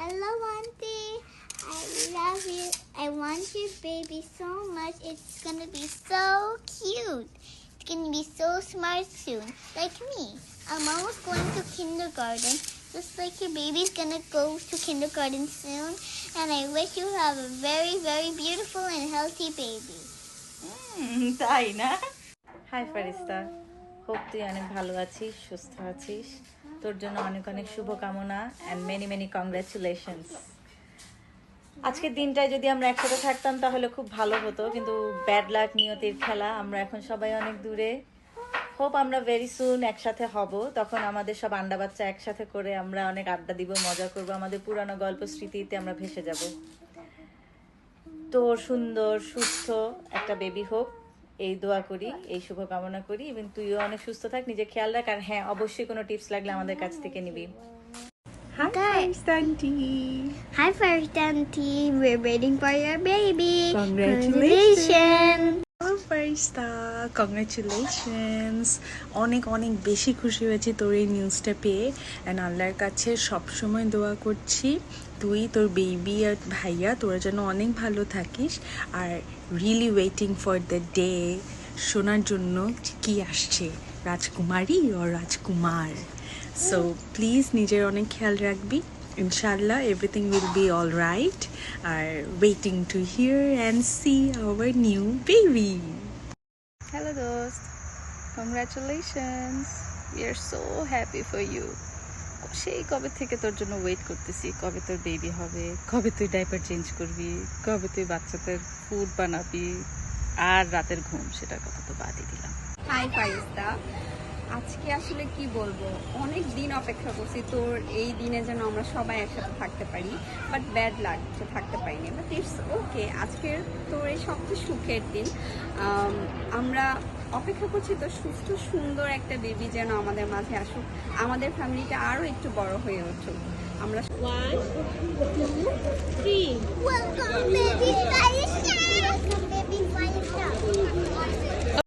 Hello, Auntie. I love you. I want your baby so much. It's gonna be so cute. It's gonna be so smart soon, like me. I'm almost going to kindergarten, just like your baby's gonna go to kindergarten soon. And I wish you have a very, very beautiful and healthy baby. তাই না? High ফারিস্তা, hope তুই অনেক ভালো আছিস, সুস্থ আছিস। তোর জন্য অনেক অনেক শুভকামনা অ্যান্ড মেনি মেনি কংগ্রাচুলেশনস। আজকের দিনটায় যদি আমরা একসাথে থাকতাম তাহলে খুব ভালো হতো, কিন্তু ব্যাড লাক নিয়তির খেলা। আমরা এখন সবাই অনেক দূরে। হোপ আমরা ভেরি সুন একসাথে হব, তখন আমাদের সব আন্ডা বাচ্চা একসাথে করে আমরা অনেক আড্ডা দিব, মজা করব, আমাদের পুরানো গল্প স্মৃতিতে আমরা ভেসে যাব। তোর সুন্দর সুস্থ একটা বেবি হোক এই দোয়া করি, এই শুভকামনা করি। এবং তুইও অনেক সুস্থ থাক, নিজে খেয়াল রাখ। আর হ্যাঁ, অবশ্যই কোনো টিপস লাগলে আমাদের কাছ থেকে নিবি। Hi, First Auntie. Hi, first Auntie. We're waiting for your baby. Congratulations. Hello, Farista. Congratulations. অনেক অনেক বেশি খুশি হয়েছি তোর এই নিউজটা পেয়ে। অ্যান্ড আল্লাহর কাছে সবসময় দোয়া করছি তুই, তোর বেবি আর ভাইয়া তোরা যেন অনেক ভালো থাকিস। Are really waiting for the day শোনার জন্য কি আসছে, রাজকুমারী ও রাজকুমার। সো প্লিজ নিজের অনেক খেয়াল রাখবি। Inshallah, everything will be all right. Are waiting to hear and see our new baby. Hello dost, congratulations. We are so happy for you. সেই কবে থেকে তোর জন্য ওয়েট করতেছি, কবে তোর বেবি হবে, কবে তুই ডাইপার চেঞ্জ করবি, কবে তুই বাচ্চাদের ফুড বানাবি, আর রাতের ঘুম সেটার কথা তো বাদই দিলাম। হাই ফারিস্তা, আজকে আসলে কি বলবো, অনেক দিন অপেক্ষা করছি তোর এই দিনে যেন আমরা সবাই একসাথে থাকতে পারি, বাট ব্যাড লাগছে থাকতে পারিনি। বাট ইটস ওকে, আজকের তোর এই সবচেয়ে সুখের দিন। আমরা অপেক্ষা করছি তোর সুস্থ সুন্দর একটা বেবি যেন আমাদের মাঝে আসুক, আমাদের ফ্যামিলিটা আরও একটু বড় হয়ে উঠুক। আমরা Welcome, baby Faisal. Welcome, baby Faisal.